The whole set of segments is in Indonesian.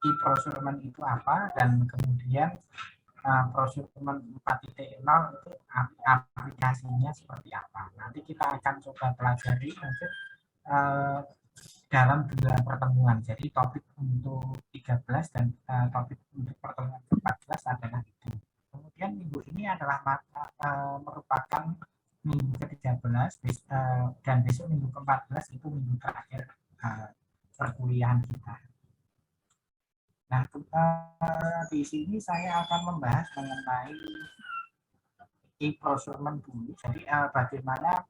e-procurement itu apa, dan kemudian procurement 4.0 itu aplikasinya seperti apa. Nanti kita akan coba pelajari mungkin dalam 2 pertemuan. Jadi topik untuk 13 dan topik untuk pertemuan ke-14 adalah itu. Kemudian minggu ini adalah merupakan minggu ke-13 dan besok minggu ke-14 itu minggu terakhir perkuliahan kita. Nah, di sini saya akan membahas mengenai e-procurement dulu. Jadi bagaimana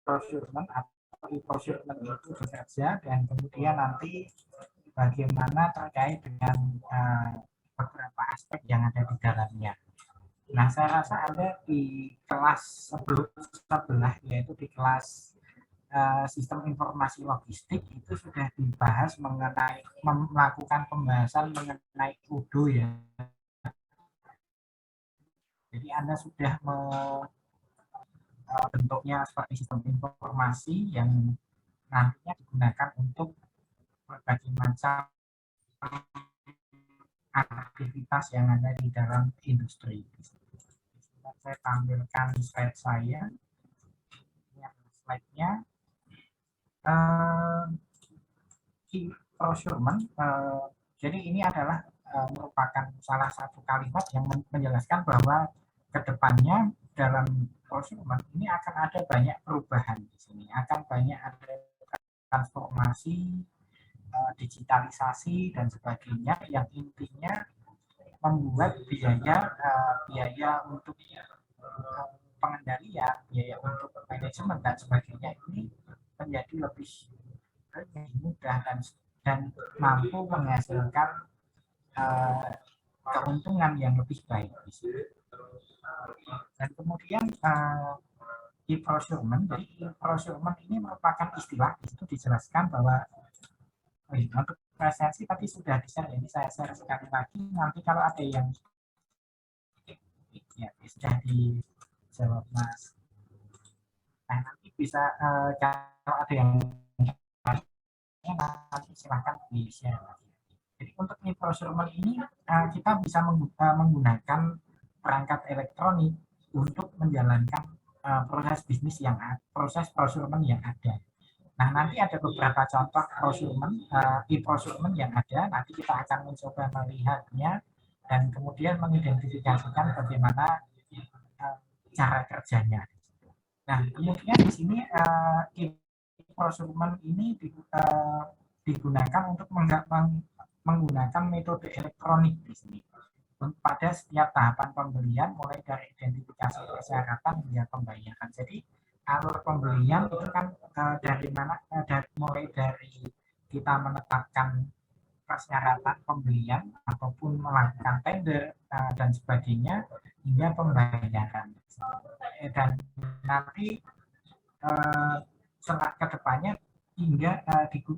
procurement atau e-procurement itu bekerja, dan kemudian nanti bagaimana terkait dengan beberapa aspek yang ada di dalamnya. Nah, saya rasa Anda di kelas sebelah, yaitu di kelas sistem informasi logistik, itu sudah dibahas mengenai melakukan pembahasan mengenai UDO ya. Jadi Anda sudah bentuknya seperti sistem informasi yang nantinya digunakan untuk berbagai macam aktivitas yang ada di dalam industri. Saya tampilkan slide saya. Ini slide-nya. E-procurement, jadi ini adalah merupakan salah satu kalimat yang menjelaskan bahwa kedepannya dalam procurement ini akan ada banyak perubahan di sini, akan banyak ada transformasi, digitalisasi dan sebagainya, yang intinya membuat biaya untuk pengendalian, biaya untuk manajemen dan sebagainya ini menjadi lebih mudah dan mampu menghasilkan keuntungan yang lebih baik. Dan kemudian e-procurement, jadi e-procurement ini merupakan istilah, itu dijelaskan bahwa untuk presensi tadi sudah di-share, jadi saya share sekali lagi, nanti kalau ada yang ya sudah dijawab Mas. Nah, nanti bisa kalau ada yang nanti silahkan di-share. Jadi untuk e-procurement ini kita bisa menggunakan perangkat elektronik untuk menjalankan proses bisnis proses procurement yang ada. Nah, nanti ada beberapa contoh procurement, e-procurement yang ada. Nanti kita akan mencoba melihatnya dan kemudian mengidentifikasikan bagaimana cara kerjanya. Nah, kemudian di sini e-procurement ini digunakan untuk menggunakan metode elektronik di sini pada setiap tahapan pembelian, mulai dari identifikasi persyaratan hingga pembayaran. Jadi alur pembelian itu kan mulai dari kita menetapkan persyaratan pembelian ataupun melakukan tender dan sebagainya hingga pembayaran. Dan nanti setelah kedepannya hingga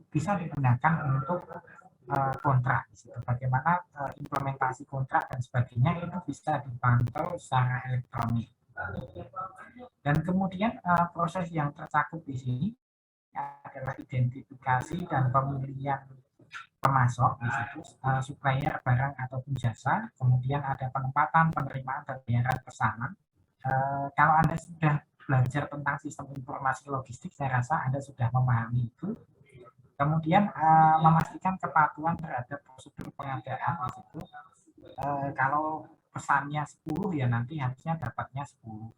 bisa digunakan untuk kontrak, bagaimana implementasi kontrak dan sebagainya itu bisa dipantau secara elektronik. Dan kemudian proses yang tercakup di sini adalah identifikasi dan pemilihan pemasok di situ, supplier barang ataupun jasa, kemudian ada penempatan, penerimaan, dan pembayaran pesanan. Kalau Anda sudah belajar tentang sistem informasi logistik, saya rasa Anda sudah memahami itu. Kemudian memastikan kepatuhan terhadap prosedur pengadaan di situ. Kalau pesannya 10 ya nanti harusnya dapatnya 10.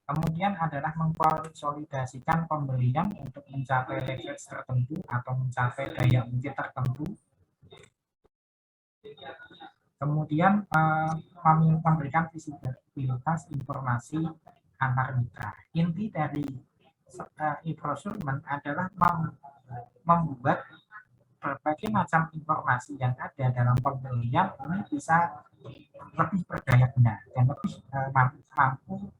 Kemudian adalah mengkonsolidasikan pembelian untuk mencapai leverage tertentu atau mencapai daya ungkit tertentu. Kemudian memberikan visibilitas informasi antar mitra. Inti dari e-procurement adalah membuat berbagai macam informasi yang ada dalam pembelian ini bisa lebih berdaya guna dan lebih mampu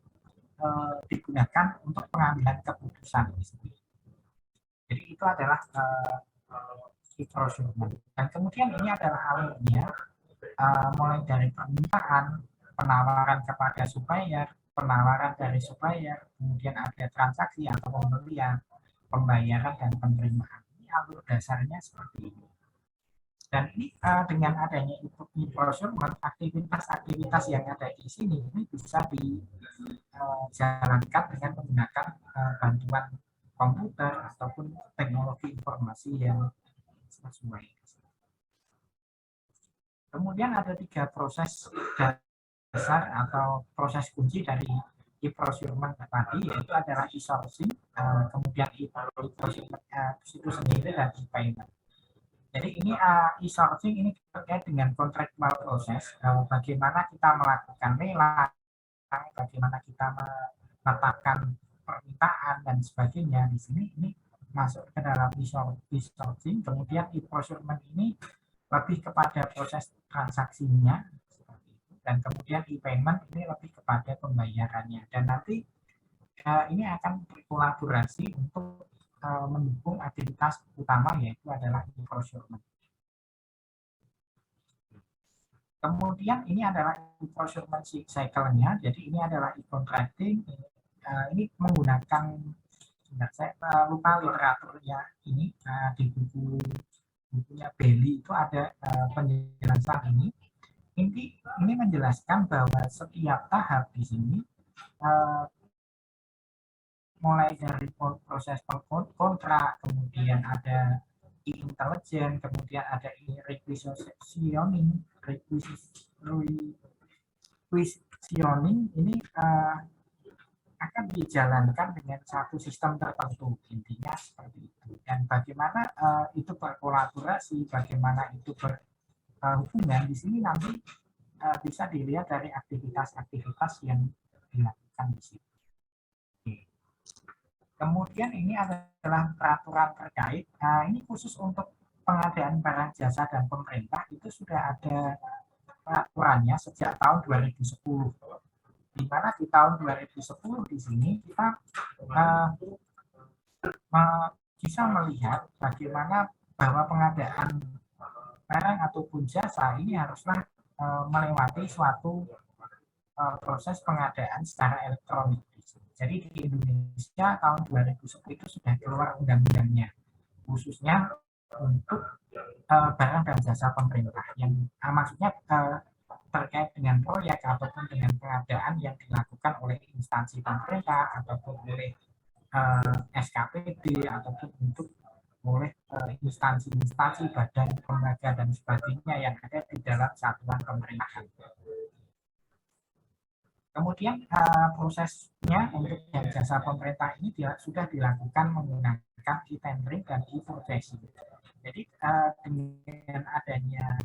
digunakan untuk pengambilan keputusan. Jadi itu adalah e-procurement. Dan kemudian ini adalah alurnya, mulai dari permintaan, penawaran kepada supplier, penawaran dari supplier, kemudian ada transaksi atau pembelian, pembayaran dan penerimaan. Ini alur dasarnya seperti ini. Dan ini dengan adanya e-procurement, aktivitas-aktivitas yang ada di sini ini bisa dijalankan dengan menggunakan bantuan komputer ataupun teknologi informasi yang sesuai. Kemudian ada 3 proses dasar atau proses kunci dari e-procurement tadi, yaitu adalah e-sourcing, kemudian e-procurement itu sendiri, dan e-payment. Jadi ini e-sourcing ini terkait dengan contractual proses, bagaimana kita melakukan lelang, bagaimana kita menetapkan permintaan dan sebagainya. Di sini ini masuk ke dalam e-sourcing. Kemudian e-procurement ini lebih kepada proses transaksinya, dan kemudian e-payment ini lebih kepada pembayarannya. Dan nanti ini akan berkolaborasi untuk mendukung aktivitas utama, yaitu adalah e-procurement. Kemudian ini adalah e-procurement cycle-nya. Jadi ini adalah e-contracting. Ini menggunakan, saya lupa literaturnya ini, di bukunya Bailey itu ada penjelasan ini. Ini menjelaskan bahwa setiap tahap di sini, mulai dari proses kontrak, kemudian ada intelijen, kemudian ada requisitioning, ini akan dijalankan dengan satu sistem tertentu, intinya seperti itu. Dan bagaimana itu berkolaborasi, bagaimana itu berhubungan, di sini nanti bisa dilihat dari aktivitas-aktivitas yang dilakukan di sini. Kemudian ini adalah peraturan terkait. Ini khusus untuk pengadaan barang jasa dan pemerintah, itu sudah ada peraturannya sejak tahun 2010. Di mana di tahun 2010 di sini kita bisa melihat bagaimana bahwa pengadaan barang ataupun jasa ini haruslah melewati suatu proses pengadaan secara elektronik. Jadi di Indonesia tahun 2010 itu sudah keluar undang-undangnya, khususnya untuk barang dan jasa pemerintah, yang maksudnya terkait dengan proyek ataupun dengan pengadaan yang dilakukan oleh instansi pemerintah ataupun oleh SKPD ataupun untuk oleh instansi-instansi, badan, lembaga dan sebagainya yang ada di dalam satuan pemerintahan. Kemudian prosesnya untuk jasa pemerintah ini sudah dilakukan menggunakan e-tendering dan e-purchasing. Jadi dengan adanya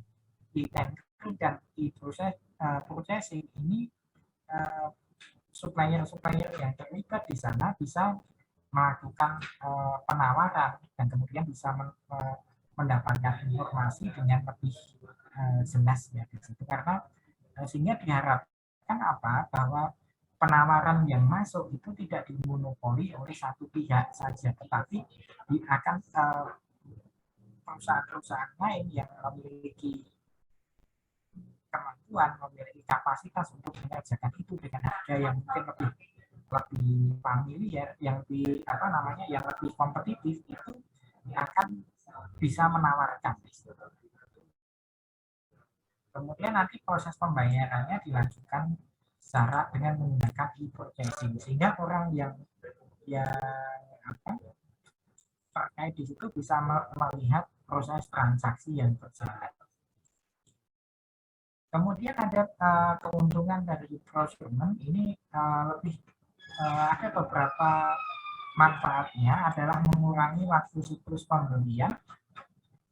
e-tendering dan e-purchasing ini, supplier-supplier yang terlibat di sana bisa melakukan penawaran dan kemudian bisa mendapatkan informasi dengan lebih jelas ya di situ, karena sehingga diharapkan apa, bahwa penawaran yang masuk itu tidak dimonopoli oleh satu pihak saja, tetapi akan perusahaan-perusahaan lain yang memiliki kemampuan, memiliki kapasitas untuk mengerjakan itu dengan harga yang mungkin lebih familiar, yang lebih yang lebih kompetitif, itu akan bisa menawarkan. Kemudian nanti proses pembayarannya dilanjutkan secara dengan menggunakan e-purchasing, sehingga orang yang terkait di situ bisa melihat proses transaksi yang berjalan. Kemudian ada keuntungan dari e-procurement ini, lebih ada beberapa manfaatnya, adalah mengurangi waktu siklus pembelian,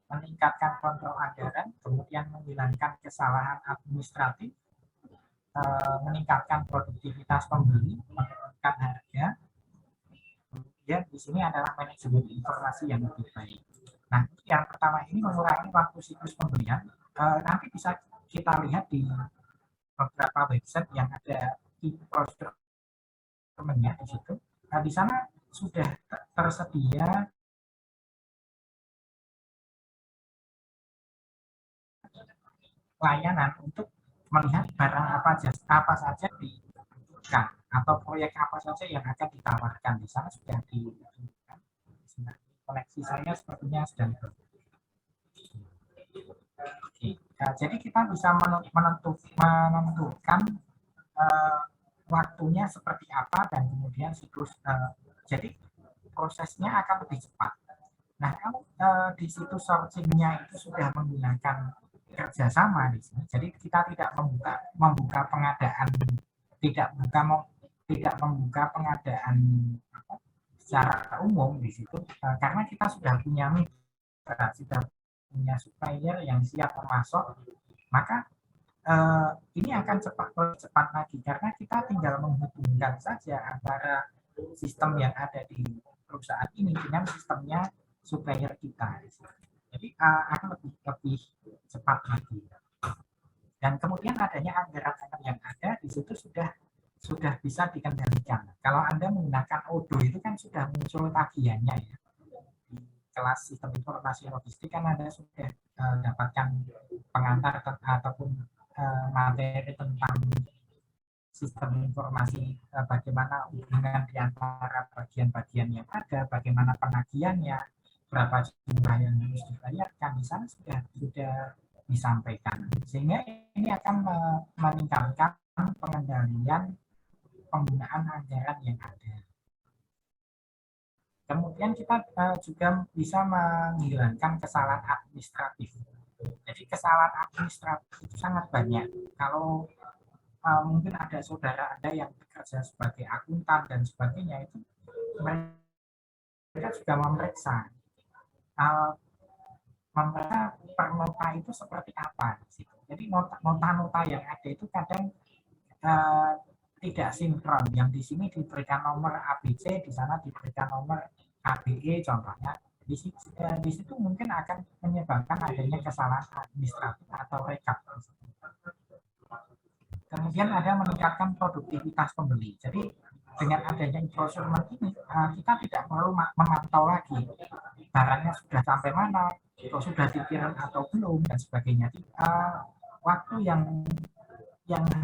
meningkatkan kontrol anggaran, kemudian menghilangkan kesalahan administratif, meningkatkan produktivitas pembeli, menurunkan harga. Kemudian di sini adalah manajemen informasi yang lebih baik. Nah, yang pertama ini mengurangi waktu siklus pembelian. Nanti bisa kita lihat di beberapa website yang ada e-procurement-nya di situ. Nah, di sana sudah tersedia layanan untuk melihat barang apa saja dibutuhkan atau proyek apa saja yang akan ditawarkan. Di sana sudah dibutuhkan. Koleksi saya sepertinya sedang Jadi kita bisa menentukan waktunya seperti apa dan kemudian siklus. Jadi prosesnya akan lebih cepat. Nah, kalau di situs searching-nya itu sudah menggunakan kerjasama di sini, jadi kita tidak membuka pengadaan, tidak tidak membuka pengadaan secara umum di situ, karena kita sudah punya mitra, sudah punya supplier yang siap memasok, maka ini akan cepat lagi karena kita tinggal menghubungkan saja antara sistem yang ada di perusahaan ini dengan sistemnya supplier kita. Jadi akan lebih cepat lagi. Dan kemudian adanya anggaran yang ada di situ sudah bisa dikendalikan. Kalau Anda menggunakan Odoo itu kan sudah muncul tagihannya ya. Di kelas sistem informasi logistik kan Anda sudah dapatkan pengantar ataupun materi tentang sistem informasi, bagaimana hubungan di antara bagian-bagian yang ada, bagaimana penagihannya, berapa jumlah yang harus dibayarkan, di sana sudah disampaikan. Sehingga ini akan meningkatkan pengendalian penggunaan anggaran yang ada. Kemudian kita juga bisa menghilangkan kesalahan administratif. Jadi kesalahan administratif itu sangat banyak. Kalau mungkin ada saudara Anda yang bekerja sebagai akuntan dan sebagainya, itu mereka juga memeriksa per nota itu seperti apa. Jadi nota-nota yang ada itu kadang tidak sinkron. Yang di sini diberikan nomor ABC, di sana diberikan nomor ABE contohnya. Di situ mungkin akan menyebabkan adanya kesalahan administratif atau rekap. Kemudian ada meningkatkan produktivitas pembeli. Jadi dengan adanya e-procurement ini, kita tidak perlu memantau lagi barangnya sudah sampai mana, atau sudah dikirim atau belum dan sebagainya. Waktu yang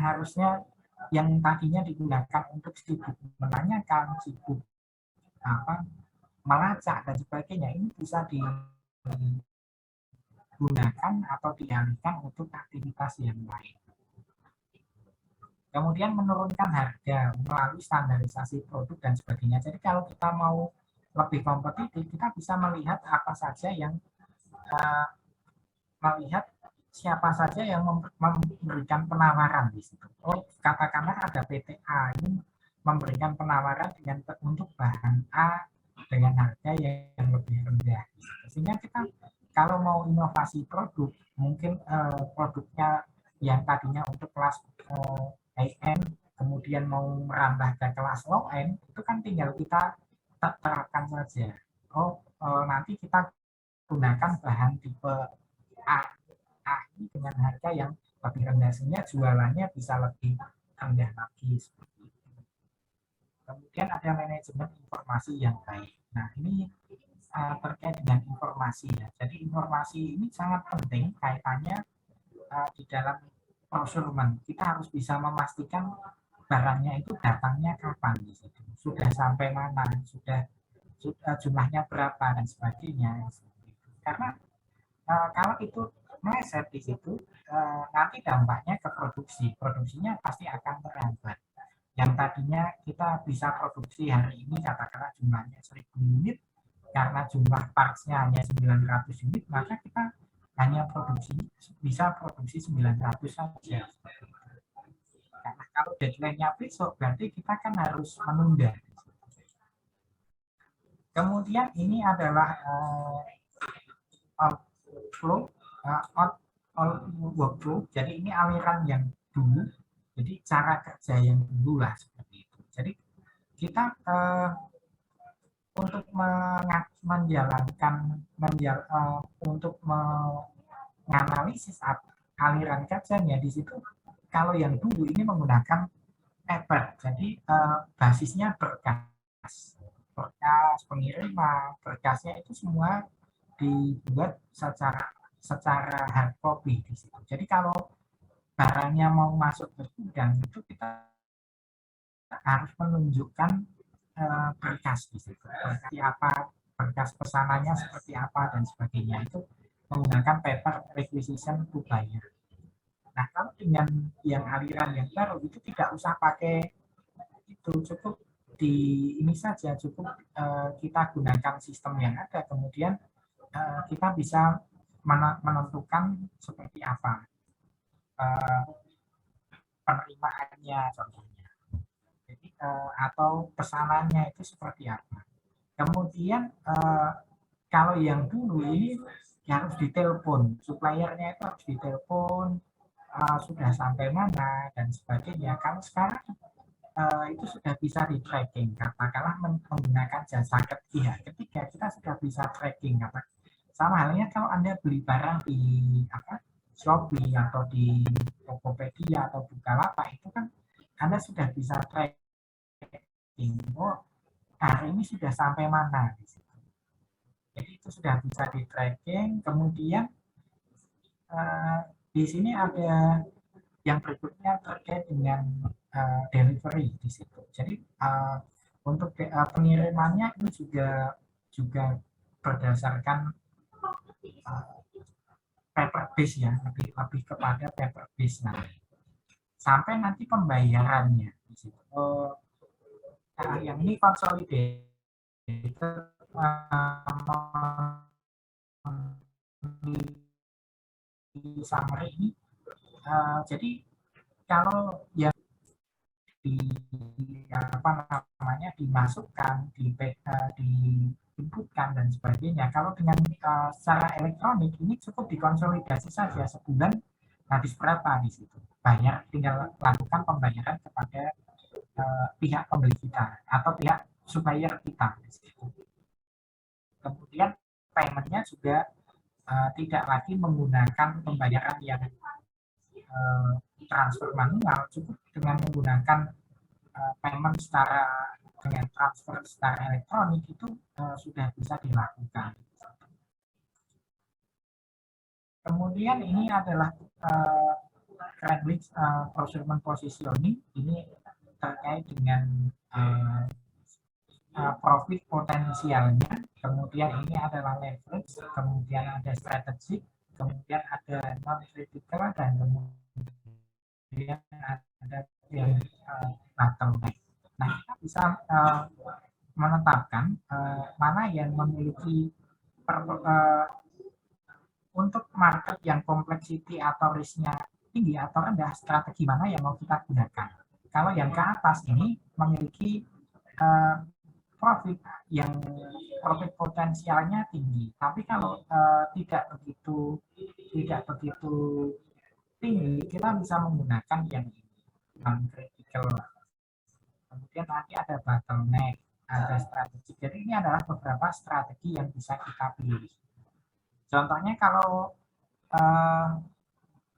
harusnya yang tadinya digunakan untuk sibuk menanyakan, sibuk melacak dan sebagainya, ini bisa digunakan atau dialihkan untuk aktivitas yang lain. Kemudian menurunkan harga melalui standarisasi produk dan sebagainya. Jadi kalau kita mau lebih kompetitif, kita bisa melihat apa saja yang melihat siapa saja yang memberikan penawaran di situ. Oh, katakanlah ada PT A ini memberikan penawaran untuk bahan A dengan harga yang lebih rendah. Sehingga kita kalau mau inovasi produk, mungkin produknya yang tadinya untuk kelas high-end, kemudian mau merambah ke kelas low-end, itu kan tinggal kita terapkan saja. Oh, nanti kita gunakan bahan tipe A ini dengan harga yang lebih rendah, sehingga jualannya bisa lebih rendah lagi. Kemudian ada manajemen informasi yang baik. Nah, ini terkait dengan informasi ya. Jadi informasi ini sangat penting kaitannya di dalam procurement. Kita harus bisa memastikan barangnya itu datangnya kapan di situ, sudah sampai mana, sudah jumlahnya berapa dan sebagainya. Karena kalau itu meleset di situ, nanti dampaknya ke produksinya pasti akan terhambat. Yang tadinya kita bisa produksi hari ini katakanlah jumlahnya 1000 unit, karena jumlah partsnya hanya 900 unit, maka kita hanya bisa produksi 900 saja. Karena kalau deadline-nya besok, berarti kita kan harus menunda. Kemudian ini adalah workflow. Jadi ini aliran yang dulu. Jadi cara kerja yang dulu lah seperti itu. Jadi kita untuk untuk menganalisis aliran kerjanya di situ, kalau yang dulu ini menggunakan paper, jadi basisnya berkas pengiriman, berkasnya itu semua dibuat secara hard copy di situ. Jadi kalau barangnya mau masuk ke gudang itu kita harus menunjukkan berkas di situ, seperti apa, berkas pesanannya seperti apa dan sebagainya. Itu menggunakan paper requisition to buyer. Nah, kalau dengan yang aliran yang baru itu tidak usah pakai itu, cukup di ini saja, cukup kita gunakan sistem yang ada, kemudian kita bisa menentukan seperti apa penerimaannya contohnya. Jadi atau pesanannya itu seperti apa. Kemudian kalau yang dulu ini harus ditelepon, suppliernya itu harus ditelepon, sudah sampai mana dan sebagainya. Kalau sekarang itu sudah bisa di tracking, katakanlah menggunakan jasa pihak ketiga, kita sudah bisa tracking. Sama halnya kalau Anda beli barang di Shopee atau di Tokopedia atau Bukalapak, itu kan Anda sudah bisa tracking, oh hari ini sudah sampai mana. Jadi itu sudah bisa di tracking. Kemudian di sini ada yang berikutnya terkait dengan delivery di situ. Jadi untuk pengirimannya ini juga berdasarkan paper base ya, lebih kepada paper base. Nah, sampai nanti pembayarannya di situ. Nah, yang ini consolidated di summary ini. Jadi kalau yang dimasukkan, diinputkan dan sebagainya, kalau dengan secara elektronik ini cukup dikonsolidasi saja sebulan habis berapa di situ. Banyak tinggal lakukan pembayaran kepada pihak pembeli kita atau pihak supplier kita di situ. Kemudian paymentnya juga tidak lagi menggunakan pembayaran yang transfer manual, cukup dengan menggunakan payment dengan transfer secara elektronik itu sudah bisa dilakukan. Kemudian ini adalah credit procurement positioning, ini terkait dengan profit potensialnya, kemudian ini adalah leverage, kemudian ada strategic, kemudian ada non-critical, dan kemudian ada yang bottleneck. Nah, kita bisa menetapkan mana yang memiliki untuk market yang kompleksiti atau risknya tinggi atau rendah, strategi mana yang mau kita gunakan. Kalau yang ke atas ini memiliki profit potensialnya tinggi, tapi kalau tidak begitu tinggi, kita bisa menggunakan yang ini, non-critical. Kemudian nanti ada bottleneck, ada strategi. Jadi ini adalah beberapa strategi yang bisa kita pilih. Contohnya kalau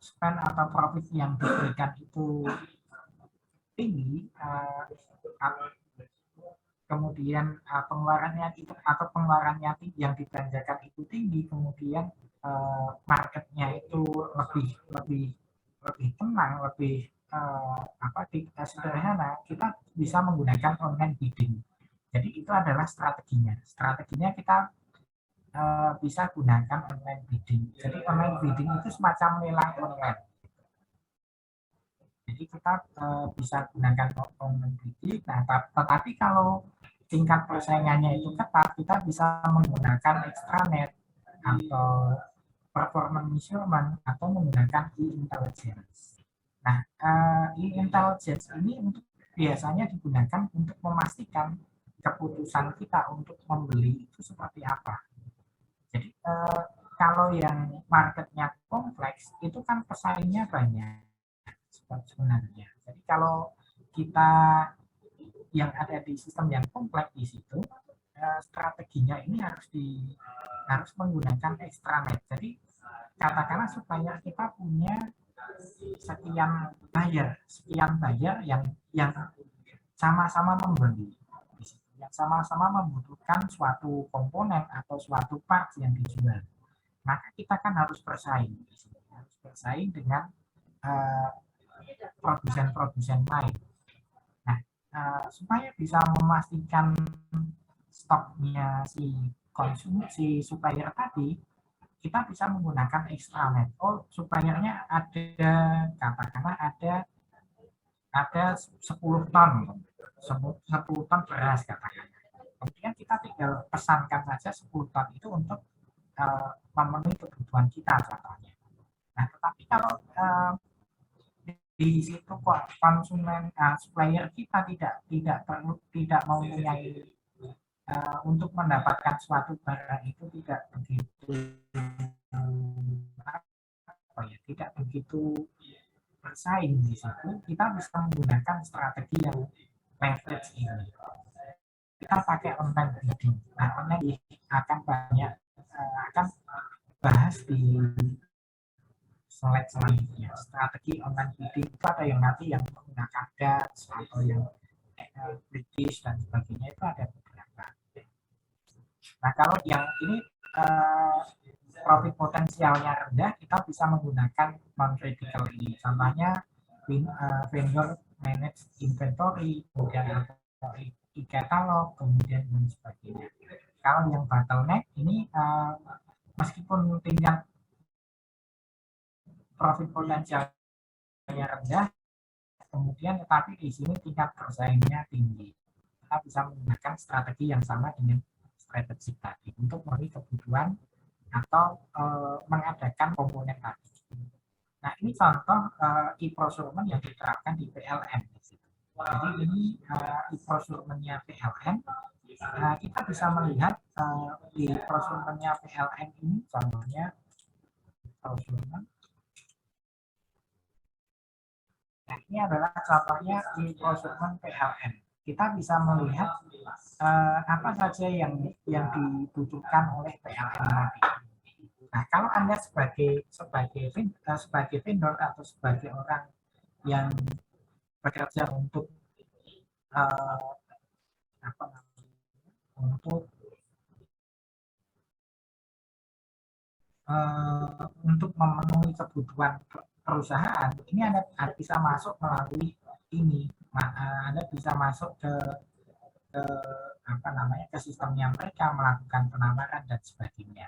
spend atau profit yang diberikan itu tinggi, kemudian pengeluarannya itu atau pengeluarannya yang dibelanjakan itu tinggi, kemudian marketnya itu lebih tenang, lebih sederhana, kita bisa menggunakan online bidding. Jadi itu adalah strateginya. Strateginya kita bisa gunakan online bidding. Jadi online bidding itu semacam lelang online. Jadi kita bisa gunakan online bidding. Nah, tetapi kalau tingkat persaingannya itu ketat, kita bisa menggunakan extranet atau performance measurement atau menggunakan e-intelligence. Nah, e-intelligence ini biasanya digunakan untuk memastikan keputusan kita untuk membeli itu seperti apa. Jadi kalau yang marketnya kompleks itu kan pesaingnya banyak sebenarnya. Jadi kalau kita yang ada di sistem yang kompleks di situ, strateginya ini harus menggunakan extranet. Jadi katakanlah supaya kita punya sekian buyer yang sama-sama membeli, yang sama-sama membutuhkan suatu komponen atau suatu part yang dijual. Maka kita kan harus bersaing dengan produsen-produsen lain. Nah, supaya bisa memastikan stoknya si supplier tadi, kita bisa menggunakan extranet. Oh, suppliernya ada, katakanlah ada 10 ton, 10 ton beras katakanlah. Kemudian kita tinggal pesankan saja 10 ton itu untuk memenuhi kebutuhan kita contohnya. Nah, tetapi kalau di situ kok konsumen supplier kita tidak mempunyai untuk mendapatkan suatu barang itu tidak begitu tidak begitu bersaing di situ, kita bisa menggunakan strategi yang leverage ini. Kita pakai online bidding. Nah, online bidding akan banyak akan bahas di slide selanjutnya. Strategi online bidding itu ada yang nanti yang menggunakan DAX atau yang British dan sebagainya, itu ada beberapa. Nah, kalau yang ini profit potensialnya rendah, kita bisa menggunakan non-critical ini. Contohnya vendor manage inventory, kemudian e-catalog, kemudian dan sebagainya. Kalau yang bottleneck ini meskipun tingkat profit potensialnya rendah, kemudian tetapi di sini tingkat persaingannya tinggi. Kita bisa menggunakan strategi yang sama dengan strategi tadi untuk memenuhi kebutuhan atau mengadakan komponen tadi. Nah, ini contoh e-procurement yang diterapkan di PLN. Jadi ini e-procurementnya PLN. Kita bisa melihat di procurementnya PLN ini contohnya procurement. Nah, ini adalah contohnya di procurement PLN. Kita bisa melihat apa saja yang dibutuhkan oleh PLN tadi. Nah, kalau Anda sebagai vendor atau sebagai orang yang bekerja untuk untuk memenuhi kebutuhan perusahaan, ini Anda bisa masuk melalui ini. Anda bisa masuk ke ke sistemnya mereka, melakukan penawaran dan sebagainya.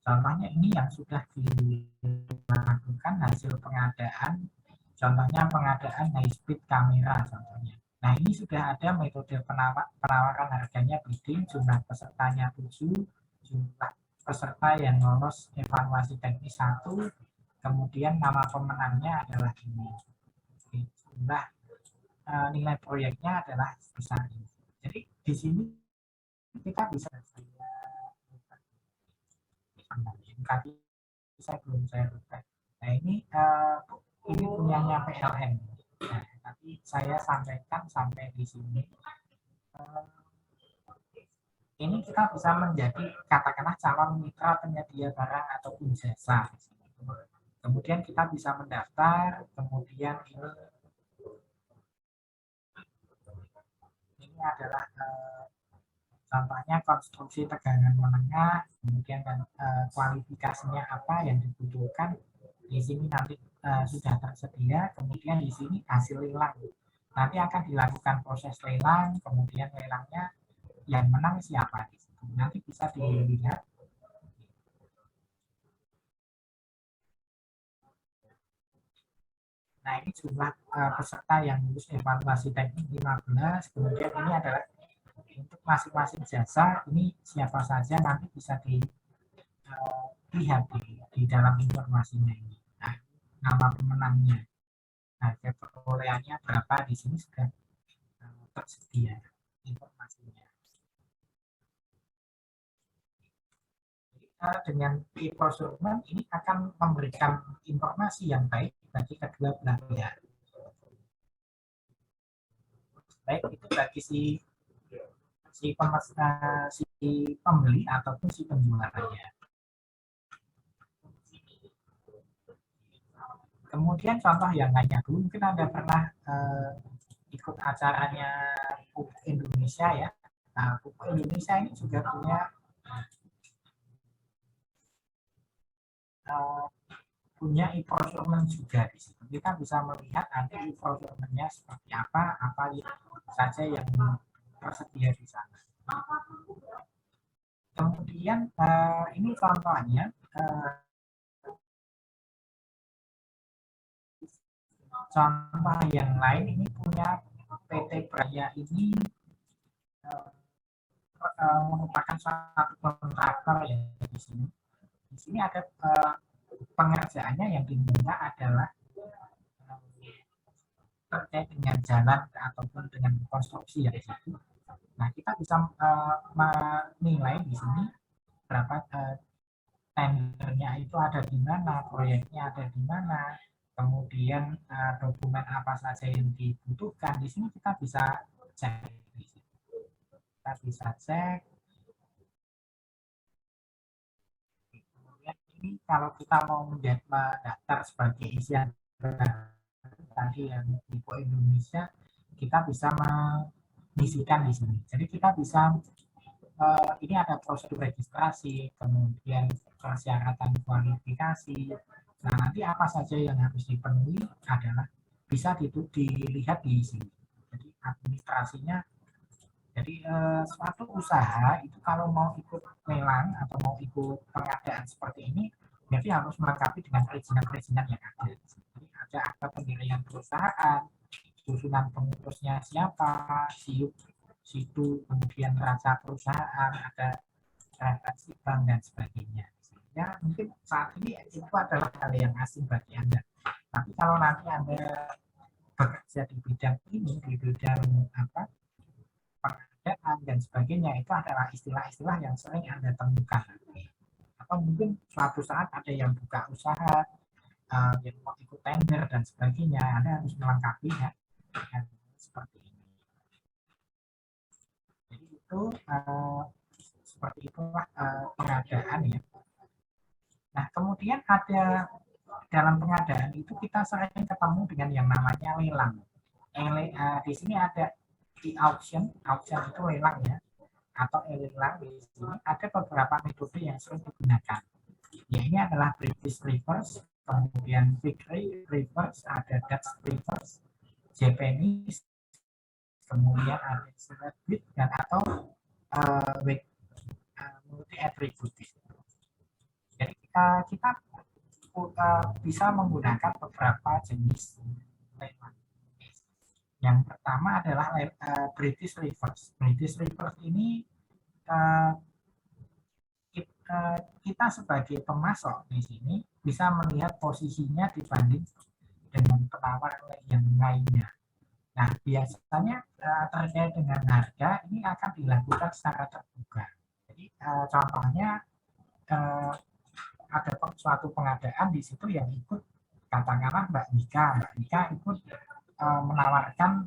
Contohnya ini yang sudah dilakukan hasil pengadaan, contohnya pengadaan high speed kamera contohnya. Nah, ini sudah ada metode penawaran harganya bidding, jumlah pesertanya 7, jumlah peserta yang lolos evaluasi teknis 1, kemudian nama pemenangnya adalah ini. Jumlah nilai proyeknya adalah sebesar ini. Jadi di sini kita bisa tadi saya lupa. Nah, ini punyanya PLN. Nah, tapi saya sampaikan sampai di sini. Ini kita bisa menjadi katakanlah calon mitra penyedia barang ataupun jasa. Kemudian kita bisa mendaftar, kemudian ini adalah contohnya konstruksi tegangan menengah, kemudian kualifikasinya apa yang dibutuhkan. Di sini nanti sudah tersedia, kemudian di sini hasil lelang. Nanti akan dilakukan proses lelang, kemudian lelangnya yang menang siapa. Nanti bisa dilihat. Nah, ini jumlah peserta yang lulus evaluasi teknik 15, kemudian ini adalah untuk masing-masing jasa, ini siapa saja nanti bisa dilihat di dalam informasinya ini. Nah, nama pemenangnya, harga perolehannya berapa, di sini sudah tersedia informasinya. Dengan e-procurement ini akan memberikan informasi yang baik bagi kedua belah pihak. Baik itu bagi si pembeli ataupun si penjualnya. Kemudian contoh yang lainnya dulu, mungkin Anda pernah ikut acaranya Pupuk Indonesia ya. Nah, Pupuk Indonesia ini juga punya e-procurement juga di situ. Kita bisa melihat nanti e-procurementnya seperti apa saja yang tersedia di sana. Kemudian ini contohnya contoh yang lain ini punya PT Braya ini merupakan satu kontraktor ya di sini. Di sini ada pengerjaannya yang diminta adalah terkait dengan jalan ataupun dengan konstruksi ya di situ. Nah, kita bisa menilai di sini berapa tendernya itu ada di mana, proyeknya ada di mana, kemudian dokumen apa saja yang dibutuhkan. Di sini kita bisa cek. Kita bisa cek. Kemudian ini kalau kita mau mendaftar sebagai isian tadi yang tipe Indonesia, kita bisa mengisikan di sini. Jadi kita bisa ini ada prosedur registrasi, kemudian persyaratan kualifikasi. Nah, nanti apa saja yang harus dipenuhi adalah bisa dilihat di sini. Jadi administrasinya, jadi suatu usaha itu kalau mau ikut lelang atau mau ikut pengadaan seperti ini, jadi harus melengkapi dengan perizinan-perizinan yang ada. Jadi ada akta pendirian perusahaan, susunan pengurusnya siapa, situ, kemudian raca perusahaan, ada transaksi bank dan sebagainya. Ya, mungkin saat ini itu adalah hal yang asing bagi Anda. Tapi kalau nanti Anda bekerja di bidang ini, di bidang apa, pengadaan dan sebagainya, itu adalah istilah-istilah yang sering Anda temukan. Atau mungkin suatu saat ada yang buka usaha, yang mau ikut tender dan sebagainya, Anda harus melengkapinya seperti ini. Jadi itu seperti itulah pengadaan ya. Nah, kemudian ada dalam pengadaan itu kita sering ketemu dengan yang namanya lelang. Di sini ada auction itu lelang ya, atau lelang. Di sini ada beberapa metode yang sering digunakan. Ya, ini adalah British reverse, kemudian Victory reverse, ada Dutch reverse, Japanese, kemudian ada Swedish dan atau multi attributive. Jadi kita bisa menggunakan beberapa jenis lelang. Yang pertama adalah British reverse. British reverse ini kita sebagai pemasok di sini bisa melihat posisinya dibanding dengan penawar yang lainnya. Nah, biasanya terkait dengan harga ini akan dilakukan secara terbuka. Jadi contohnya ada suatu pengadaan di situ yang ikut, katakanlah Mbak Nika ikut menawarkan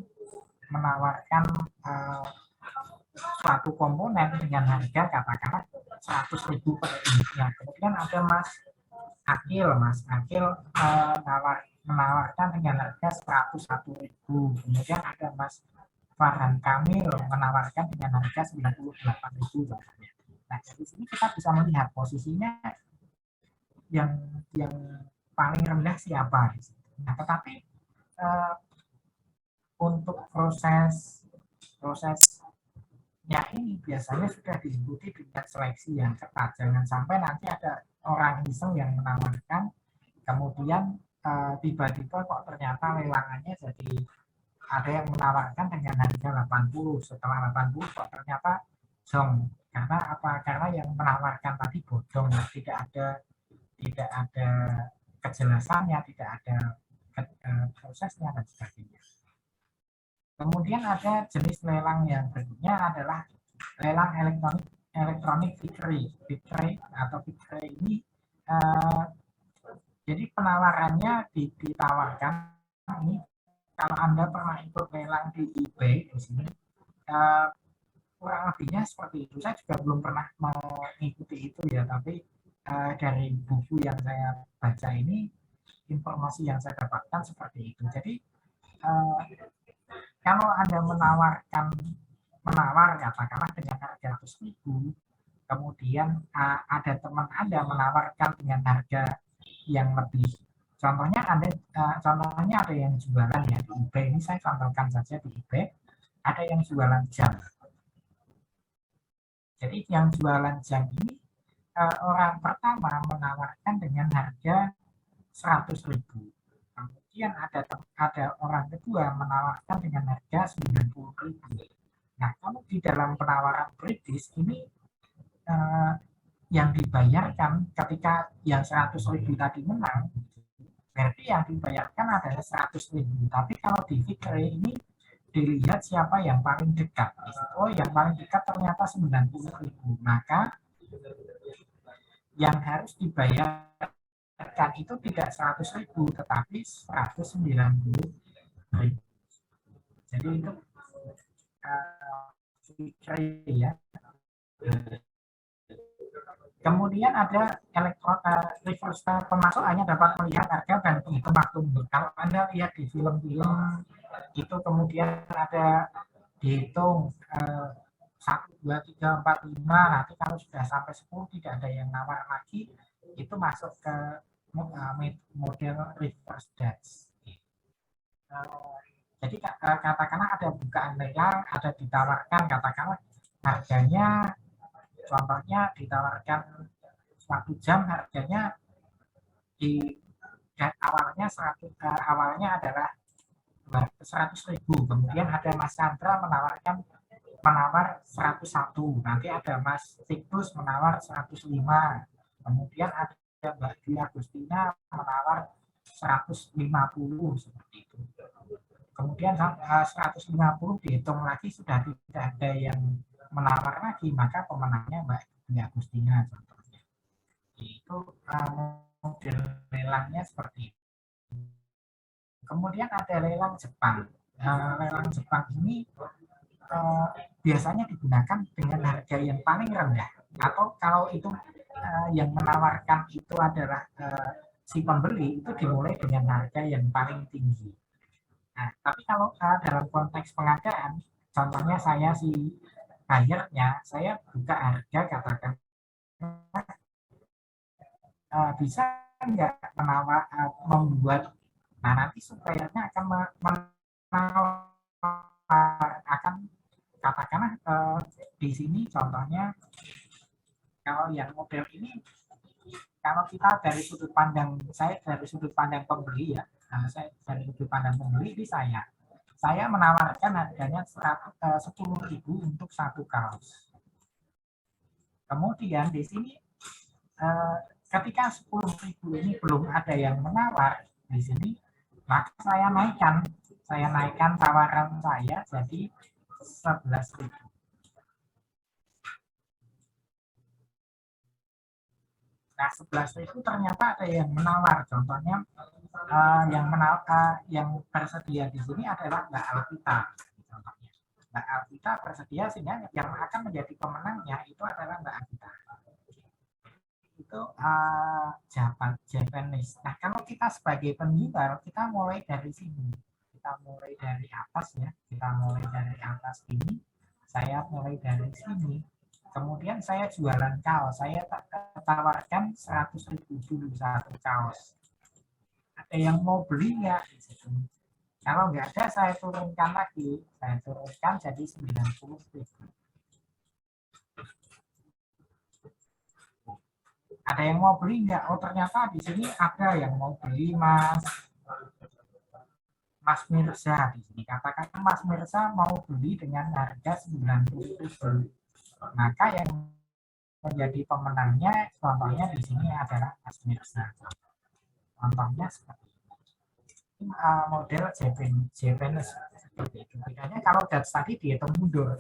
suatu komponen dengan harga katakanlah 100.000 per unitnya. Kemudian ada Mas Akil menawarkan dengan harga 101.000. Kemudian ada Mas Farhan Kamil menawarkan dengan harga 98.000. Nah, dari sini kita bisa melihat posisinya yang paling rendah siapa. Nah, tetapi untuk prosesnya ini biasanya sudah diikuti dengan seleksi yang ketat. Jangan sampai nanti ada orang iseng yang menawarkan, kemudian tiba-tiba kok ternyata lelangannya jadi ada yang menawarkan dengan harga 80, setelah 80 kok ternyata jong. Karena apa? Karena yang menawarkan tadi bodong, tidak ada kejelasannya, tidak ada prosesnya dan sebagainya. Kemudian ada jenis lelang yang berikutnya adalah lelang elektronik Victory atau Victory ini jadi penawarannya ditawarkan ini kalau Anda pernah ikut lelang di eBay di sini kurang lebihnya seperti itu. Saya juga belum pernah mengikuti itu ya, tapi dari buku yang saya baca ini informasi yang saya dapatkan seperti itu. Jadi kalau Anda menawar katakanlah dengan harga 100.000, kemudian ada teman Anda menawarkan dengan harga yang lebih, contohnya ada yang jualan ya di eBay, ini saya contohkan saja di eBay, ada yang jualan jam. Jadi yang jualan jam ini orang pertama menawarkan dengan harga 100.000. Kemudian ada orang kedua menawarkan dengan harga 90.000. Nah, kalau di dalam penawaran kredit ini yang dibayarkan ketika yang 100.000 tadi menang, berarti yang dibayarkan adalah 100.000. Tapi kalau di Fikri ini dilihat siapa yang paling dekat. Oh, yang paling dekat ternyata 90.000. Maka yang harus dibayarkan itu tidak 100.000, tetapi 190.000. Jadi itu Fikri ya. Kemudian ada reverse pemasukannya dapat melihat harga dan penghitung waktu mundur. Kalau Anda lihat di film-film itu kemudian ada dihitung 1, 2, 3, 4, 5, nanti kalau sudah sampai 10 tidak ada yang nawar lagi, itu masuk ke model reverse Dutch. Jadi katakanlah ada bukaan lelang, ada ditawarkan, katakanlah harganya, contohnya ditawarkan 1 jam harganya awalnya awalnya adalah 100.000. Kemudian ada Mas Chandra menawar 101. Nanti ada Mas Victus menawar 105. Kemudian ada Mbak Dwi Agustina menawar 150 seperti itu. Kemudian 150 dihitung lagi sudah tidak ada yang menawar lagi, maka pemenangnya Mbak Dwi Agustina contohnya. Itu model lelangnya seperti itu. Kemudian ada lelang Jepang. Lelang Jepang ini biasanya digunakan dengan harga yang paling rendah, atau kalau itu yang menawarkan itu adalah si pembeli, itu dimulai dengan harga yang paling tinggi. Nah, tapi kalau dalam konteks pengadaan, contohnya saya si buyernya, saya buka harga katakan bisa nggak membuat, nah nanti suppliernya akan akan katakanlah di sini contohnya kalau yang model ini, kalau kita dari sudut pandang saya, dari sudut pandang pembeli ya, saya dari sudut pandang pembeli ini saya menawarkan harganya 10.000 untuk 1 kaos. Kemudian di sini ketika 10.000 ini belum ada yang menawar di sini, maka saya naikkan tawaran saya jadi 11.000. Nah, 11.000 ternyata ada yang menawar. Contohnya yang tersedia di sini adalah Mbak Alvita. Contohnya Mbak Alvita tersedia, sehingga yang akan menjadi pemenangnya itu adalah Mbak Alvita. Itu Japanese. Nah, kalau kita sebagai penjual, kita mulai dari sini. Kita mulai dari atas ya. Kita mulai dari atas ini. Saya mulai dari sini. Kemudian saya jualan kaos. Saya tawarkan 100.000 dulu 1 kaos. Ada yang mau beli nggak? Kalau nggak ada, saya turunkan lagi. Saya turunkan jadi 90.000. Ada yang mau beli nggak? Oh, ternyata di sini ada yang mau beli, Mas Mirza di sini. Katakan Mas Mirza mau beli dengan harga 90.000. Maka yang menjadi pemenangnya contohnya di sini adalah Mas Mirza. Contohnya seperti ini. Model Japanese seperti itu. Bedanya kalau tadi dihitung mundur,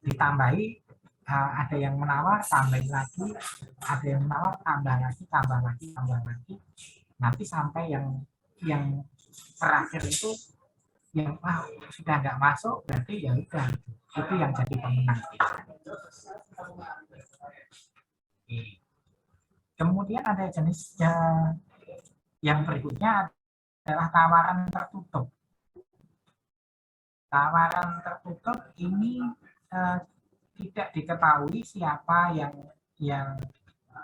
ditambahi ada yang menawar, tambahin lagi, ada yang menawar, tambah lagi, nanti sampai yang terakhir itu yang sudah nggak masuk, berarti ya udah itu yang jadi pemenang. Kemudian ada jenis yang berikutnya adalah tawaran tertutup. Tawaran tertutup ini tidak diketahui siapa yang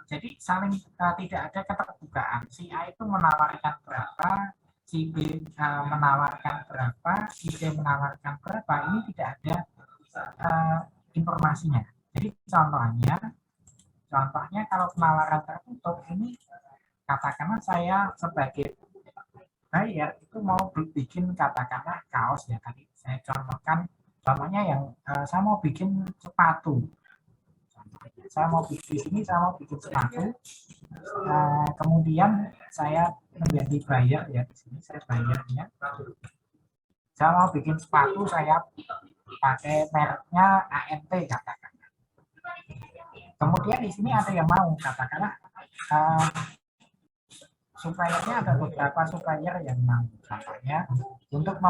jadi saling tidak ada keterbukaan. Si A itu menawarkan berapa, si B menawarkan berapa, si D menawarkan berapa, ini tidak ada informasinya. Jadi contohnya Contohnya kalau penawaran tertutup ini, katakanlah saya sebagai buyer itu mau bikin katakanlah kaos ya, tadi saya contohkan contohnya yang saya mau bikin sepatu. Saya mau bikin di sini, saya mau bikin sepatu. Kemudian saya menjadi buyer ya, di sini saya buyernya. Saya mau bikin sepatu, saya pakai mereknya ANT katakan. Kemudian di sini ada yang mau katakanlah suppliernya, ada beberapa supplier yang mau contohnya untuk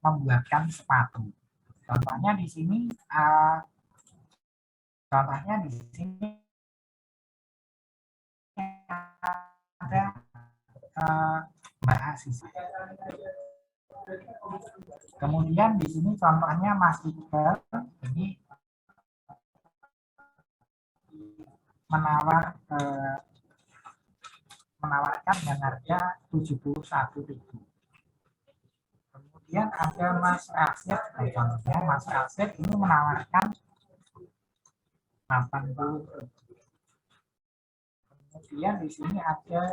membuatkan sepatu. Contohnya di sini ada Mbak Asis. Kemudian di sini contohnya Mas Iqbal ini menawarkan dengan harga 71.000. Kemudian ada Mas Rasid, contohnya Mas Rasid ini menawarkan 80. Kemudian di sini ada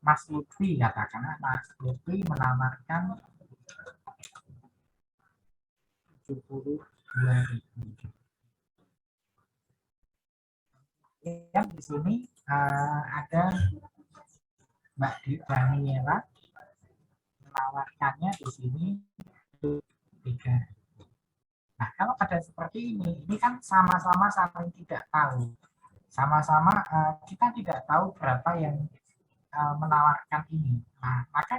Mas Lutfi, katakanlah Mas Lutfi menawarkan 72.000. Yang di sini ada Mbak Daniela menawarkannya di sini 3. Nah, kalau pada seperti ini kan sama-sama saling tidak tahu. Sama-sama kita tidak tahu berapa yang menawarkan ini. Nah, maka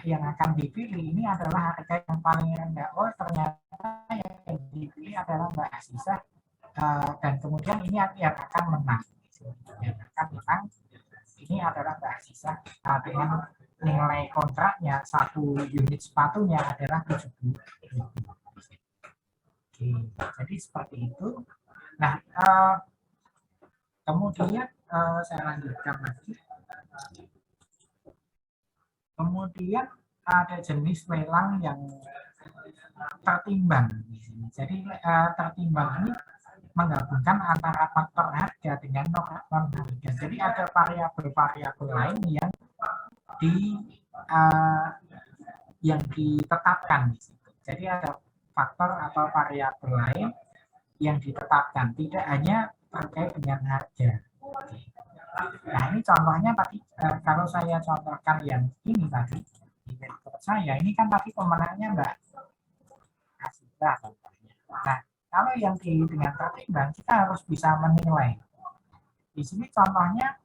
yang akan dipilih ini adalah harga yang paling rendah. Oh, ternyata yang dipilih adalah Mbak Asisah, dan kemudian ini yang akan menang. Yang akan menang ini adalah Mbak Asisah dengan nilai kontraknya satu unit sepatunya adalah 70.000. Oke, jadi seperti itu. Nah, kemudian saya lanjutkan lagi. Kemudian ada jenis lelang yang tertimbang di sini. Jadi tertimbang ini menggabungkan antara faktor harga dengan non harga. Jadi ada variabel-variabel lain yang ditetapkan. Jadi ada faktor atau variabel lain yang ditetapkan, tidak hanya terkait dengan harga. Nah, ini contohnya tadi kalau saya contohkan yang ini tadi, saya ini kan tadi pemenangnya Mbak Asita. Nah, kalau yang dengan tertimbang kita harus bisa menilai. Di sini contohnya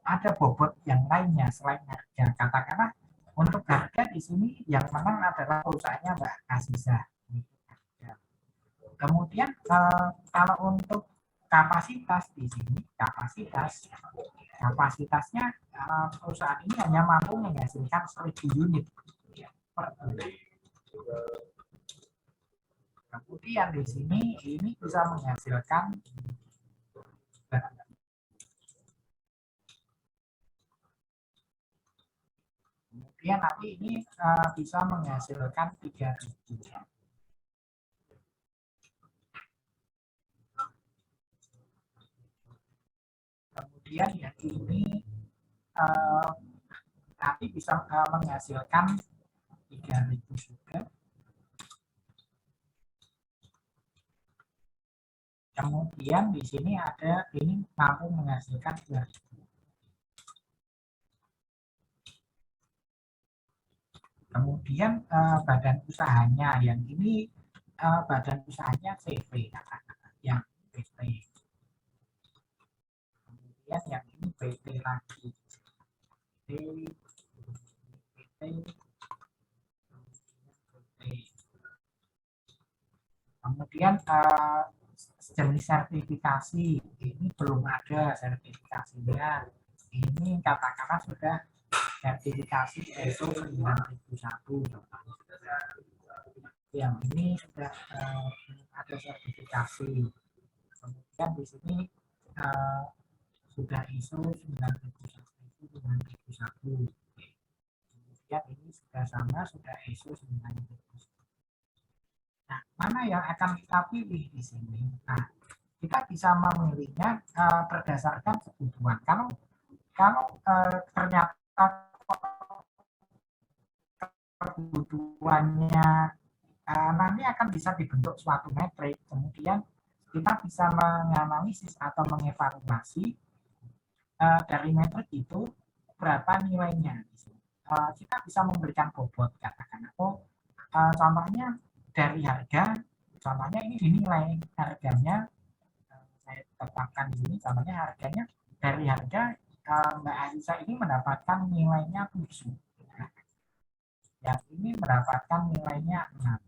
ada bobot yang lainnya selain harga. Katakanlah untuk harga di sini yang menang adalah perusahaannya Mbak Aziza. Kemudian kalau untuk kapasitas di sini, kapasitasnya perusahaan ini hanya mampu menghasilkan 1.000 unit per bulan. Kemudian di sini ini bisa menghasilkan kemudian nanti ini bisa menghasilkan 3.000. Kemudian yang ini nanti bisa menghasilkan 3.000 juga. Kemudian di sini ada ini mampu menghasilkan 2.000. Kemudian badan usahanya yang ini badan usahanya CV yang PT. Kemudian yang ini PT lagi. PT. Kemudian jenis sertifikasi ini belum ada sertifikasinya. Ini katakanlah sudah sertifikasi ISO 9001. Yang ini sudah ada sertifikasi. Kemudian di sini sudah ISO 9001. Kemudian ini sudah sama, sudah ISO 9001. Nah, mana yang akan kita pilih di sini? Nah, kita bisa memilihnya berdasarkan kebutuhan. Kalau ternyata kebutuhannya nanti akan bisa dibentuk suatu metrik, kemudian kita bisa menganalisis atau mengevaluasi dari metrik itu berapa nilainya. Kita bisa memberikan bobot, katakan atau contohnya dari harga, contohnya ini dinilai harganya, saya tetapkan di sini, contohnya harganya dari harga Mbak Aisyah ini mendapatkan nilainya 7, yang ini mendapatkan nilainya 6,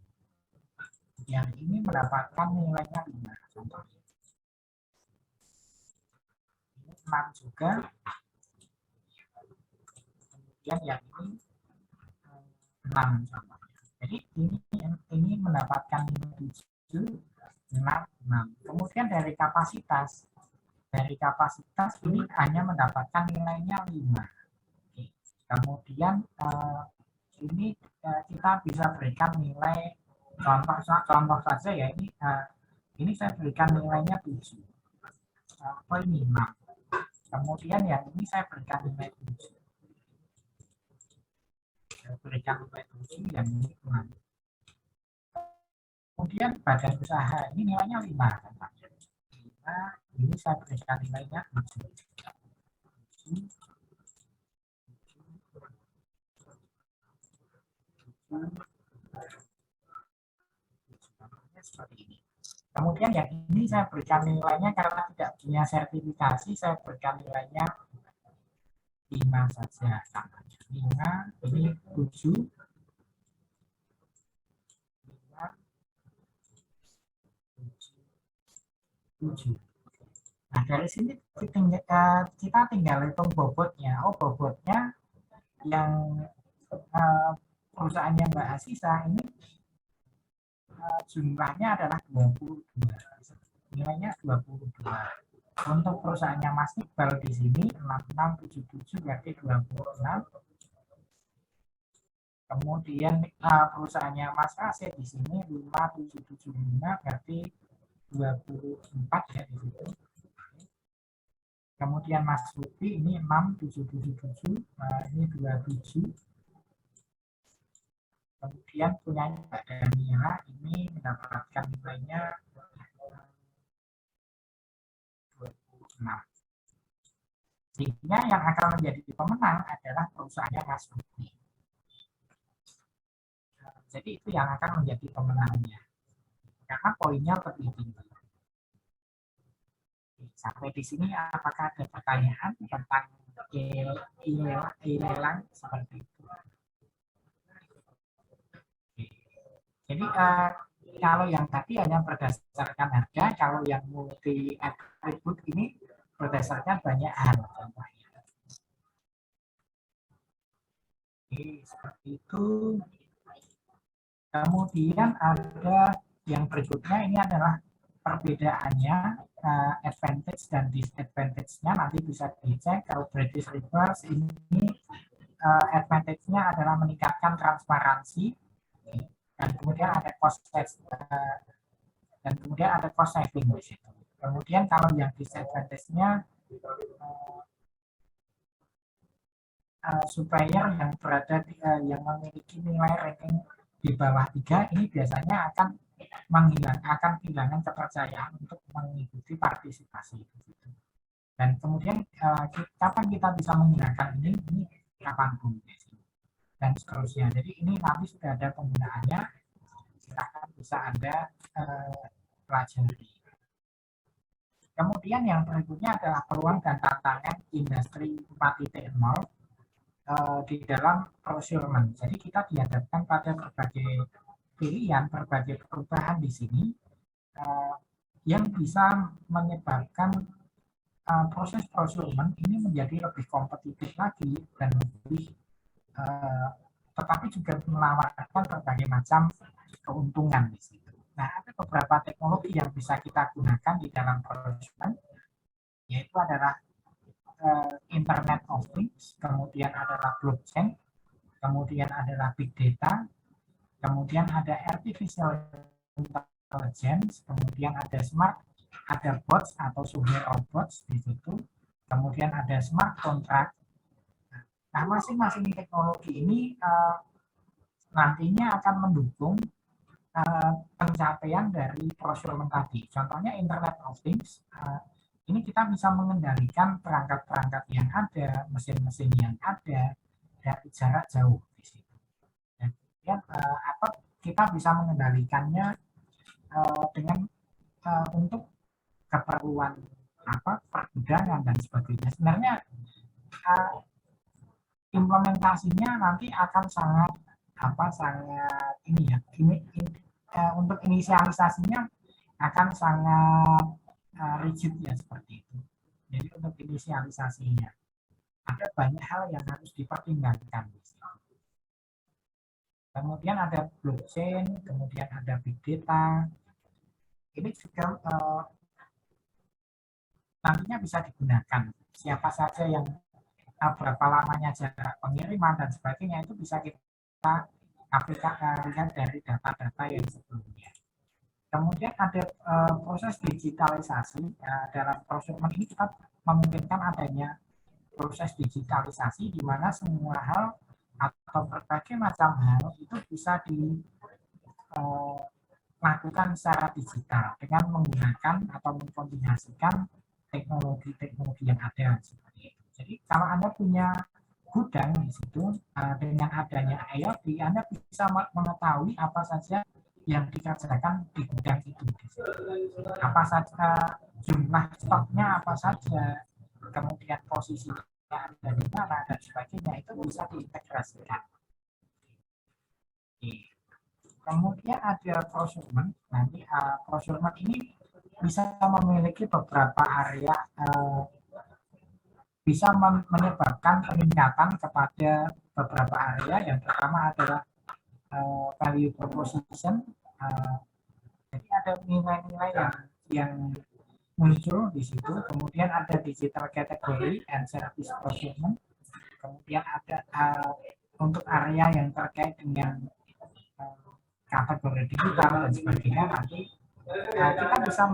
yang ini mendapatkan nilainya 5, contohnya. Ini 6 juga, kemudian yang ini 6 contohnya. Jadi ini mendapatkan nilai 7, 6, 6. Kemudian dari kapasitas ini hanya mendapatkan nilainya 5. Kemudian ini kita bisa berikan nilai contoh saja ya, ini saya berikan nilainya 7 atau ini 6. Kemudian yang ini saya berikan nilai 7. Saya berikan nilai 7, yang ini 6. Kemudian badan usaha ini nilainya 5 kan Pak. 5, ini saya berikan nilainya 7. Seperti ini. Kemudian yang ini saya berikan nilainya karena tidak punya sertifikasi, saya berikan nilainya 5 saja. 5, ini 7. 7. Nah, dari sini kita tinggal hitung bobotnya. Oh, bobotnya yang perusahaannya Mbak Asisa ini jumlahnya adalah 22. Nilainya 22. Untuk perusahaannya Mas Iqbal di sini 6677 berarti 26. Kemudian perusahaannya Mas Asep di sini 5775 berarti 24 ya di situ. Kemudian Mas Lutfi ini 6777, ini 27. Kemudian punya Mbak Daniela ini mendapatkan nilainya 26. Sehingga yang akan menjadi pemenang adalah perusahaannya Mas Lutfi. Jadi itu yang akan menjadi pemenangnya. Karena poinnya lebih tinggi. Sampai di sini apakah ada pertanyaan tentang e-lelang seperti itu? Jadi kalau yang tadi hanya berdasarkan harga, kalau yang multi atribut ini berdasarkan banyak hal contohnya. Oke, seperti itu. Kemudian ada yang berikutnya, ini adalah perbedaannya advantage dan disadvantage-nya nanti bisa dicek. Kalau British Reverse ini advantage-nya adalah meningkatkan transparansi, dan kemudian ada cost dan kemudian ada cost saving di situ. Kemudian kalau yang disadvantage-nya supplier yang berada yang memiliki nilai ranking di bawah 3 ini biasanya akan kehilangan kepercayaan untuk mengikuti partisipasi itu. Dan kemudian kapan kita bisa menggunakan ini kapanpun dan seterusnya. Jadi ini nanti sudah ada penggunaannya, silakan bisa Anda pelajari. Kemudian yang berikutnya adalah peluang dan tantangan industri 4.0 di dalam procurement. Jadi kita dihadapkan pada berbagai pilihan, berbagai perubahan di sini yang bisa menyebabkan proses procurement ini menjadi lebih kompetitif lagi dan lebih tetapi juga menawarkan berbagai macam keuntungan di situ. Nah, ada beberapa teknologi yang bisa kita gunakan di dalam procurement, yaitu adalah Internet of Things, kemudian adalah blockchain, kemudian adalah big data, kemudian ada artificial intelligence, kemudian ada bots atau software robots di situ, kemudian ada smart contract. Nah, masing-masing teknologi ini nantinya akan mendukung pencapaian dari procurement tadi. Contohnya Internet of Things, ini kita bisa mengendalikan perangkat-perangkat yang ada, mesin-mesin yang ada dari jarak jauh di situ. Dan kemudian atau kita bisa mengendalikannya dengan untuk keperluan pergudangan dan sebagainya. Sebenarnya implementasinya nanti akan sangat untuk inisialisasinya akan sangat rigid ya, seperti itu. Jadi untuk inisialisasinya ada banyak hal yang harus dipertimbangkan. Kemudian ada blockchain, kemudian ada big data. Ini juga nantinya bisa digunakan. Siapa saja yang berapa lamanya jarak pengiriman dan sebagainya itu bisa kita lihat dari data-data yang sebelumnya. Kemudian ada proses digitalisasi. Dalam procurement ini kita memungkinkan adanya proses digitalisasi di mana semua hal atau berbagai macam hal itu bisa dilakukan secara digital dengan menggunakan atau mengkombinasikan teknologi-teknologi yang ada seperti itu. Jadi kalau Anda punya gudang di situ, dengan adanya IoT, Anda bisa mengetahui apa saja yang dikerjakan di gudang itu. Apa saja jumlah stoknya, apa saja, kemudian posisinya ada di mana dan sebagainya, itu bisa diintegrasikan. Kemudian ada procurement. Nanti procurement ini bisa memiliki beberapa area, bisa menyebabkan peningkatan kepada beberapa area. Yang pertama adalah value proposition. Jadi ada nilai-nilai yang muncul di situ. Kemudian ada digital category and service procurement. Kemudian ada untuk area yang terkait dengan kategori digital dan sebagainya. Nanti kita bisa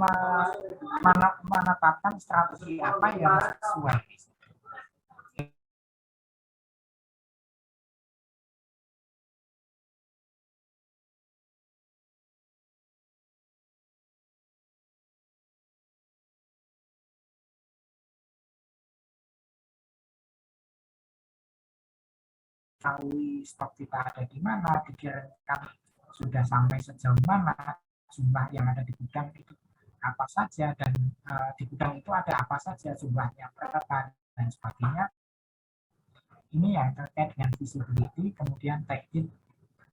menetapkan strategi apa yang sesuai. Tahu stok kita ada di mana, dikirimkan sudah sampai sejauh mana, jumlah yang ada di gudang itu apa saja, dan di gudang itu ada apa saja, jumlahnya berapa dan sebagainya. Ini yang terkait dengan visibility. Kemudian technique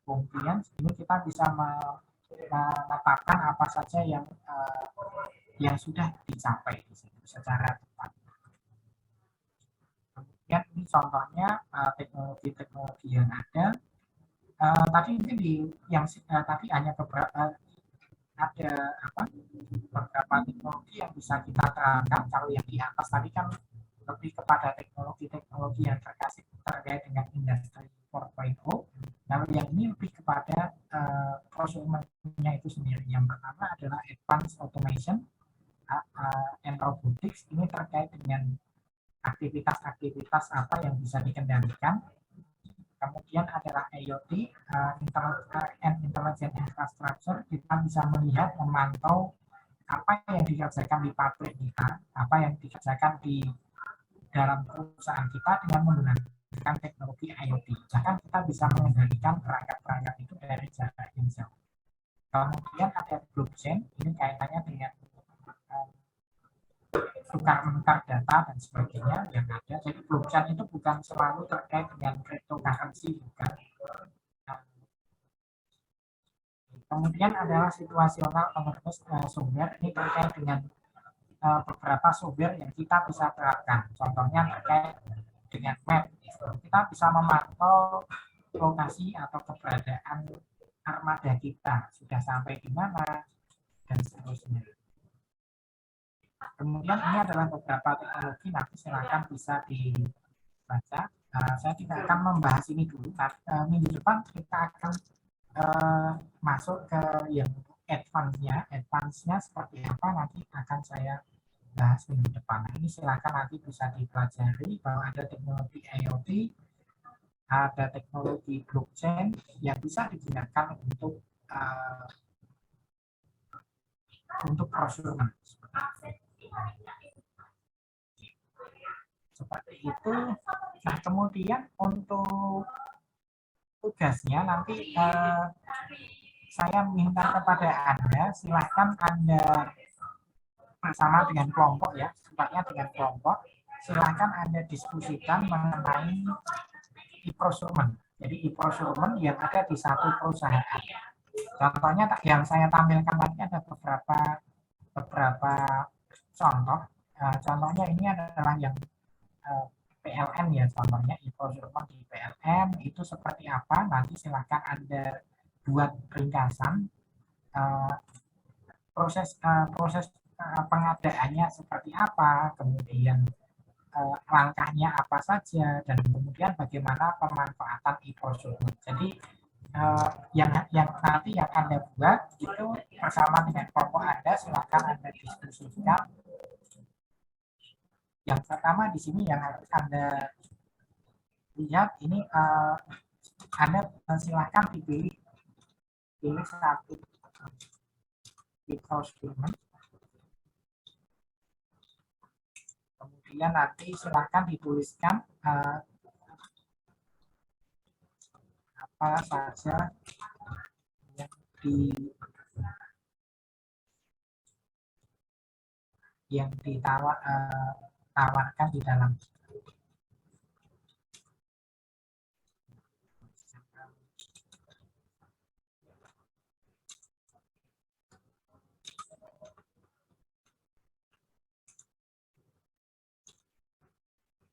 compliance, ini kita bisa menetapkan apa saja yang sudah dicapai di situ secara tepat. Kemudian ini contohnya teknologi-teknologi yang ada. Tadi mungkin tadi hanya beberapa beberapa teknologi yang bisa kita terangkan. Kalau yang di atas tadi kan lebih kepada teknologi-teknologi yang terkait dengan industri 4.0. Lalu yang ini lebih kepada procurement-nya itu sendiri. Yang pertama adalah advanced automation and robotics. Ini terkait dengan aktivitas-aktivitas apa yang bisa dikendalikan. Kemudian adalah IoT, Intelligent Infrastructure. Kita bisa melihat, memantau apa yang dikerjakan di pabrik kita, apa yang dikerjakan di dalam perusahaan kita dengan menggunakan teknologi IoT. Bahkan kita bisa mengendalikan perangkat-perangkat itu dari jarak yang jauh. Kemudian ada blockchain, ini kaitannya dengan tukar-menukar data dan sebagainya yang ada. Jadi blockchain itu bukan selalu terkait dengan cryptocurrency, bukan. Kemudian adalah situasional awareness software. Ini terkait dengan beberapa software yang kita bisa terapkan. Contohnya terkait dengan map. Kita bisa memantau lokasi atau keberadaan armada kita, sudah sampai di mana, dan seterusnya. Kemudian ini adalah beberapa teknologi, nanti silakan bisa dibaca. Saya tidak akan membahas ini dulu. Minggu depan kita akan masuk ke yang advance-nya seperti apa nanti akan saya bahas minggu depan. Ini silakan nanti bisa dipelajari bahwa ada teknologi IoT, ada teknologi blockchain yang bisa digunakan untuk prosumer. Seperti itu. Nah, kemudian untuk tugasnya nanti saya minta kepada Anda, silahkan Anda bersama dengan kelompok ya, sifatnya dengan kelompok, silahkan Anda diskusikan mengenai e-procurement. Jadi e-procurement yang ada di satu perusahaan. Contohnya yang saya tampilkan tadi ada beberapa contoh. Contohnya ini adalah yang PLN ya, contohnya e-procurement di PLN itu seperti apa. Nanti silahkan Anda buat ringkasan proses pengadaannya seperti apa, kemudian langkahnya apa saja, dan kemudian bagaimana pemanfaatan e-procurement. Jadi yang nanti yang Anda buat itu bersama dengan kelompok Anda, silakan Anda diskusikan. Yang pertama di sini yang harus Anda lihat ini Anda silakan pilih satu e-procurement. Kemudian nanti silakan dituliskan apa saja yang ditawarkan di dalam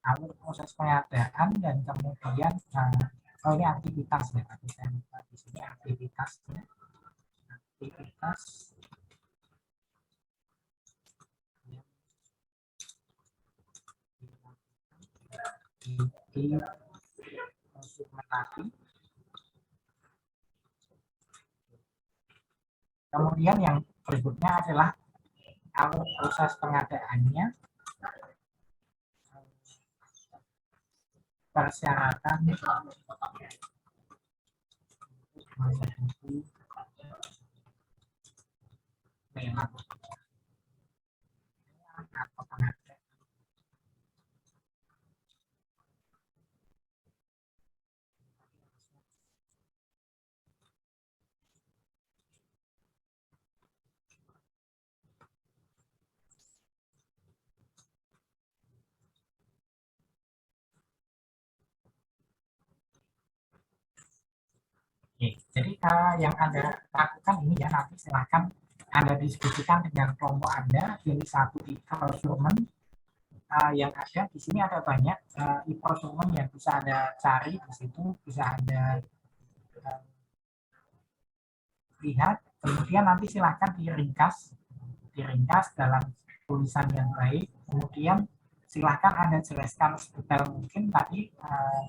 alur proses pengadaan, dan kemudian ini aktivitas ya, tapi saya lupa di sini aktivitasnya. Aktivitas di kemudian yang berikutnya adalah alur proses pengadaannya, persyaratan memang atau pengadaan. Oke, jadi yang Anda lakukan ini ya, nanti silahkan Anda diskusikan dengan kelompok Anda, pilih satu e-procurement yang ada. Di sini ada banyak e-procurement yang bisa Anda cari di situ, bisa Anda lihat. Kemudian nanti silahkan diringkas dalam tulisan yang baik. Kemudian silahkan Anda jelaskan sedetail mungkin tadi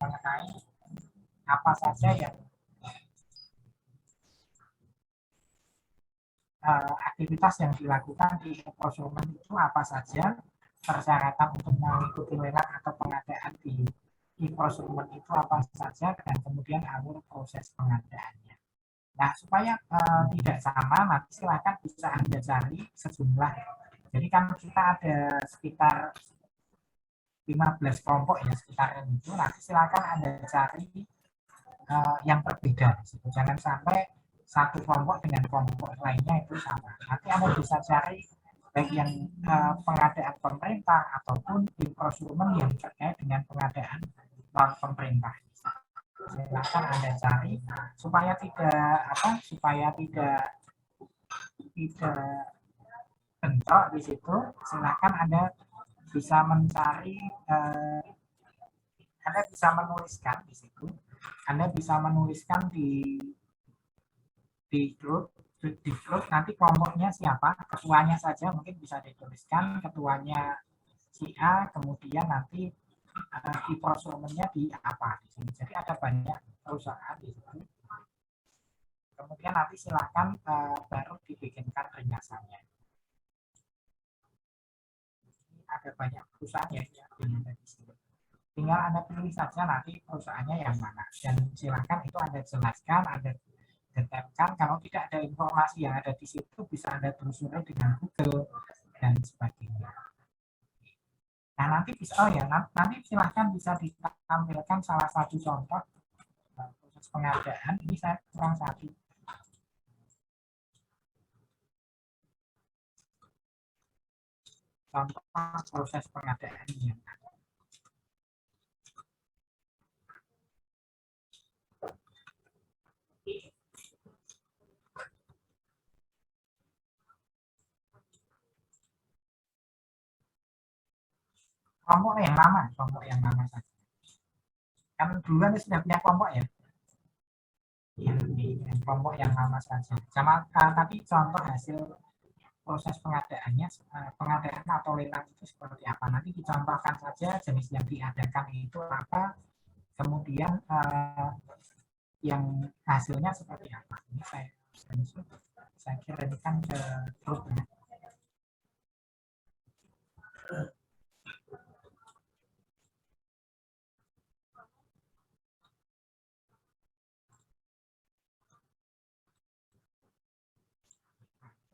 mengenai apa saja yang aktivitas yang dilakukan di e-procurement itu apa saja, persyaratan untuk mengikuti lelang atau pengadaan di e-procurement itu apa saja, dan kemudian alur proses pengadaannya. Nah, supaya tidak sama, nanti silakan bisa Anda cari sejumlah. Jadi kan kita ada sekitar 15 kelompok ya, sekitar itu. Nanti silakan Anda cari yang berbeda. Jangan sampai satu kelompok dengan kelompok lainnya itu sama. Nanti Anda bisa cari baik yang pengadaan pemerintah ataupun e-procurement yang terkait dengan pengadaan non pemerintah. Silakan Anda cari supaya tidak bentrok di situ. Silakan Anda bisa mencari, Anda bisa menuliskan di situ. Anda bisa menuliskan di grup nanti kelompoknya siapa, ketuanya saja mungkin bisa dituliskan, ketuanya si A, kemudian nanti di prosumennya di apa di sini. Jadi ada banyak perusahaan di sini. Kemudian nanti silahkan baru dibikinkan ringkasannya. Ini ada banyak perusahaan ya yang ada di sini. Tinggal Anda pilih saja nanti perusahaannya yang mana. Dan silahkan itu Anda jelaskan, Anda detailkan. Kalau tidak ada informasi yang ada di situ, bisa Anda telusuri dengan Google dan sebagainya. Nah, nanti bisa, nanti silahkan bisa ditampilkan salah satu contoh proses pengadaan. Ini saya kurang satu. Contoh proses pengadaan yang ada. Kelompok yang lama saja. Kan duluan sudah punya kelompok ya. Yang kelompok yang lama saja. Sama tapi contoh hasil proses pengadaannya, pengadaan atau lelang itu seperti apa. Nanti dicontohkan saja jenis yang diadakan itu apa, kemudian yang hasilnya seperti apa. Ini saya kirimkan ke grupnya.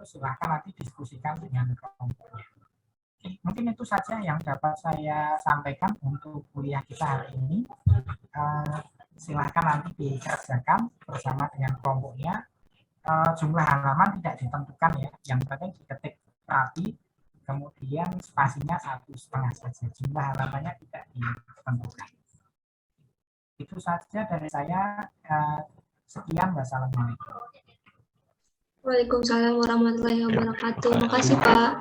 Silahkan nanti diskusikan dengan kelompoknya. Mungkin itu saja yang dapat saya sampaikan untuk kuliah kita hari ini. Silahkan nanti dikerjakan bersama dengan kelompoknya. Jumlah halaman tidak ditentukan ya, yang penting diketik rapi, kemudian spasinya 1,5 saja. Jumlah halamannya tidak ditentukan. Itu saja dari saya. Sekian, wassalamualaikum. Waalaikumsalam warahmatullahi wabarakatuh. Makasih Pak.